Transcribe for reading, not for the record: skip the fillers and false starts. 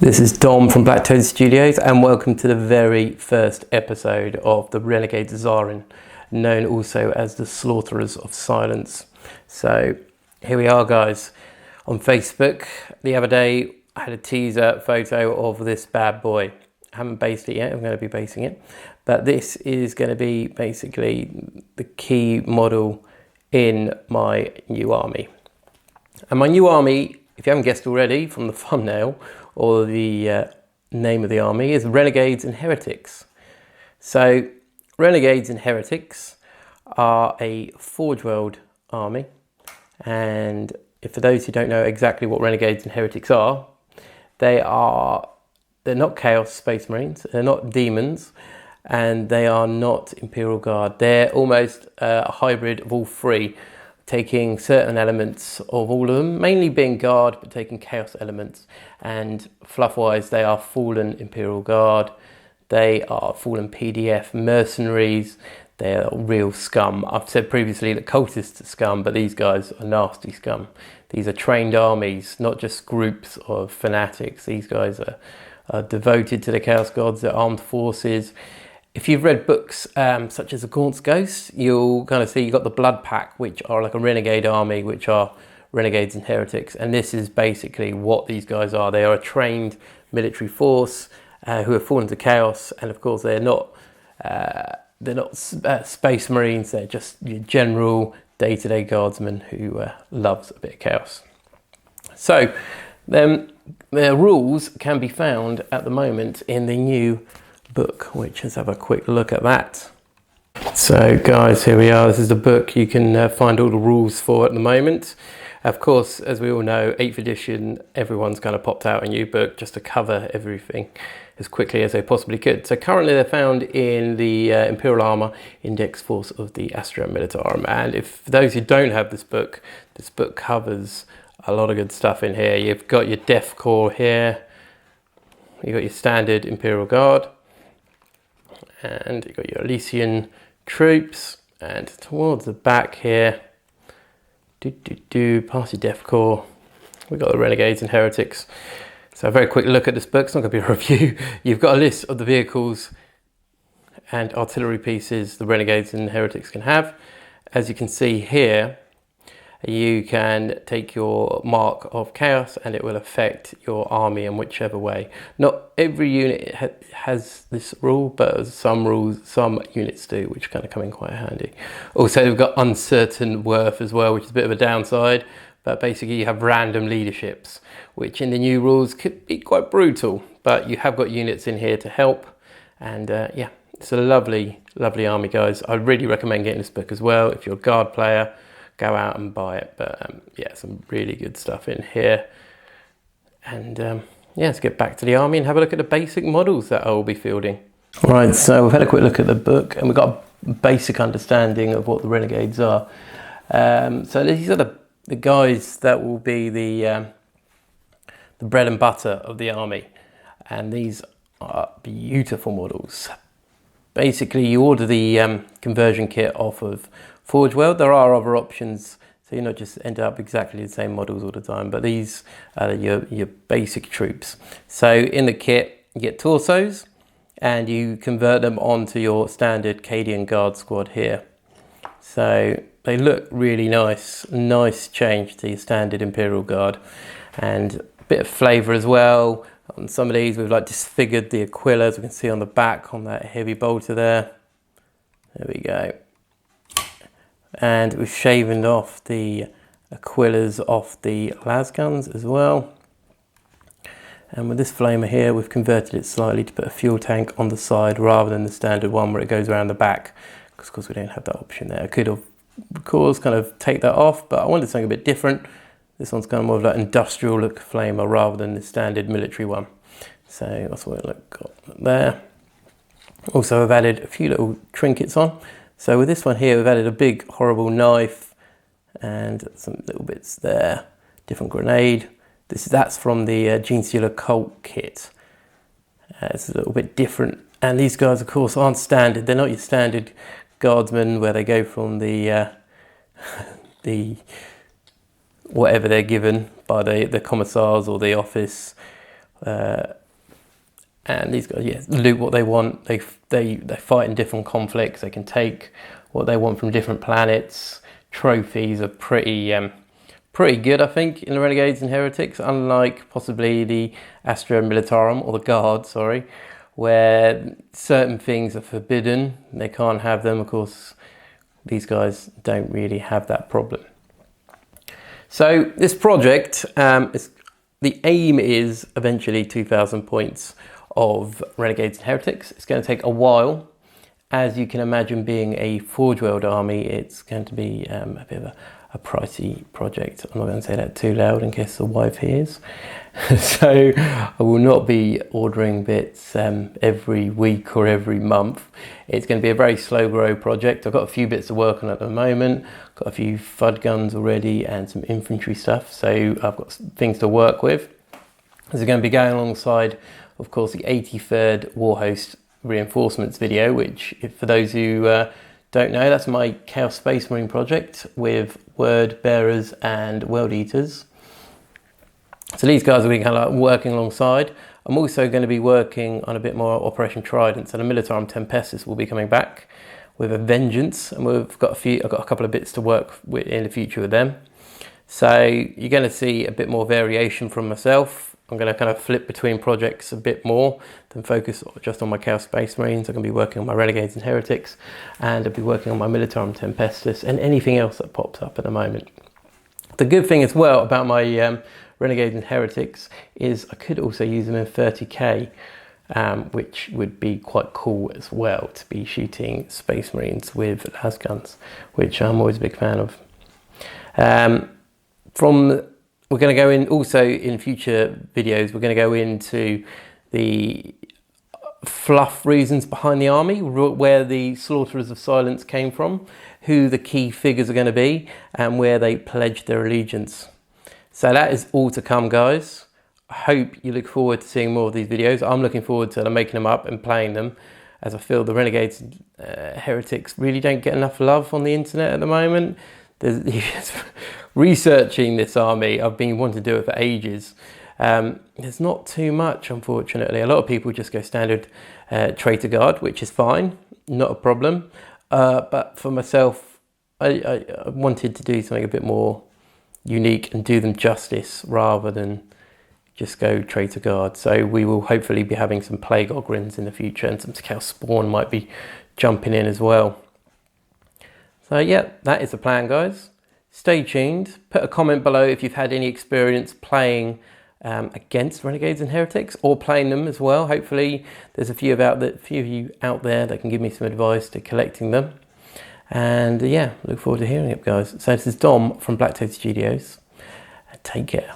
This is Dom from BlackToad Studios, and welcome to the very first episode of the Renegades Zarin, known also as the Slaughterers of Silence. So here we are, guys, on Facebook. The other day I had a teaser photo of this bad boy. I haven't based it yet, I'm going to be basing it, but this is going to be basically the key model in my new army. And my new army, if you haven't guessed already from the thumbnail or the name of the army, is Renegades and Heretics. So Renegades and Heretics are a Forge World army, and for those who don't know exactly what Renegades and Heretics are, they're not Chaos Space Marines, they're not demons, and they are not Imperial Guard. They're almost a hybrid of all three, taking certain elements of all of them, mainly being Guard, but taking Chaos elements. And fluff-wise, they are Fallen Imperial Guard, they are Fallen PDF mercenaries, they are real scum. I've said previously that cultists are scum, but these guys are nasty scum. These are trained armies, not just groups of fanatics. These guys are devoted to the Chaos Gods, they're armed forces. If you've read books such as The Gaunt's Ghost, you'll kind of see you've got the Blood Pack, which are like a renegade army, which are Renegades and Heretics. And this is basically what these guys are. They are a trained military force who have fallen to chaos. And of course, they're not space marines. They're just your general day-to-day guardsmen who loves a bit of chaos. So their rules can be found at the moment in the new book, which let's have a quick look at that. So guys, here we are. This is the book you can find all the rules for at the moment. Of course, as we all know, 8th edition, everyone's kind of popped out a new book just to cover everything as quickly as they possibly could. So currently they're found in the Imperial Armour Index Force of the Astra Militarum. And if those who don't have this book covers a lot of good stuff in here. You've got your Death Corps here, you've got your standard Imperial Guard, and you've got your Elysian troops, and towards the back here, past your Death Corps, we've got the Renegades and Heretics. So a very quick look at this book, it's not going to be a review. You've got a list of the vehicles and artillery pieces the Renegades and Heretics can have. As you can see here, you can take your mark of chaos and it will affect your army in whichever way. Not every unit has this rule, but some units do, which kind of come in quite handy. Also, we've got uncertain worth as well, which is a bit of a downside, but basically you have random leaderships, which in the new rules could be quite brutal, but you have got units in here to help. And yeah, it's a lovely, lovely army, guys. I really recommend getting this book as well. If you're a Guard player, go out and buy it. But yeah, some really good stuff in here. And yeah, let's get back to the army and have a look at the basic models that I will be fielding. Right, so we've had a quick look at the book and we've got a basic understanding of what the Renegades are. So these are the guys that will be the bread and butter of the army. And these are beautiful models. Basically, you order the conversion kit off of Forge World. There are other options, so you're not just end up exactly the same models all the time, but these are your basic troops. So in the kit, you get torsos, and you convert them onto your standard Cadian Guard squad here. So they look really nice change to your standard Imperial Guard, and a bit of flavour as well. On some of these, we've like disfigured the Aquillas. We can see on the back on that heavy bolter there. There we go. And we've shaven off the Aquillas off the las guns as well. And with this flamer here, we've converted it slightly to put a fuel tank on the side rather than the standard one where it goes around the back, because of course we don't have that option there. I could of course kind of take that off, but I wanted something a bit different. This one's kind of more of that industrial look flamer rather than the standard military one. So that's what it got there. Also, I've added a few little trinkets on. So with this one here, we've added a big horrible knife and some little bits there, different grenade. That's from the Gene Stealer Cult kit. It's a little bit different. And these guys, of course, aren't standard. They're not your standard guardsmen where they go from the whatever they're given by the commissars or the office And these guys, yeah, loot what they want. They fight in different conflicts. They can take what they want from different planets. Trophies are pretty good, I think, in the Renegades and Heretics, unlike possibly the Astra Militarum, or the Guard, sorry, where certain things are forbidden. They can't have them. Of course, these guys don't really have that problem. So this project, the aim is eventually 2,000 points of Renegades and Heretics. It's going to take a while. As you can imagine, being a Forge World army, it's going to be a bit of a pricey project. I'm not going to say that too loud in case the wife hears. So I will not be ordering bits every week or every month. It's going to be a very slow grow project. I've got a few bits to work on at the moment. Got a few FUD guns already and some infantry stuff. So I've got things to work with. This is going to be going alongside, of course, the 83rd Warhost reinforcements video, which, for those who don't know, that's my Chaos Space Marine project with Word Bearers and World Eaters. So these guys are being kind of like working alongside. I'm also going to be working on a bit more Operation Trident. So the Militarum Tempestus will be coming back with a vengeance, and I've got a couple of bits to work with in the future with them. So you're going to see a bit more variation from myself. I'm going to kind of flip between projects a bit more than focus just on my Chaos Space Marines. I'm going to be working on my Renegades and Heretics, and I'll be working on my Militarum Tempestus and anything else that pops up at the moment. The good thing as well about my Renegades and Heretics is I could also use them in 30k, which would be quite cool as well, to be shooting Space Marines with las guns, which I'm always a big fan of. We're going to go in also in future videos, we're going to go into the fluff reasons behind the army, where the Slaughterers of Silence came from, who the key figures are going to be, and where they pledged their allegiance. So that is all to come, guys. I hope you look forward to seeing more of these videos. I'm looking forward to making them up and playing them, as I feel the Renegades and Heretics really don't get enough love on the internet at the moment. Researching this army, I've been wanting to do it for ages. There's not too much, unfortunately. A lot of people just go standard Traitor Guard, which is fine, not a problem. But for myself, I wanted to do something a bit more unique and do them justice rather than just go Traitor Guard. So we will hopefully be having some Plague Ogrins in the future, and some Chaos Spawn might be jumping in as well. So yeah, that is the plan, guys. Stay tuned. Put a comment below if you've had any experience playing against Renegades and Heretics, or playing them as well. Hopefully there's a few of you out there that can give me some advice to collecting them. And yeah, look forward to hearing it, guys. So this is Dom from BlackToad Studios. Take care.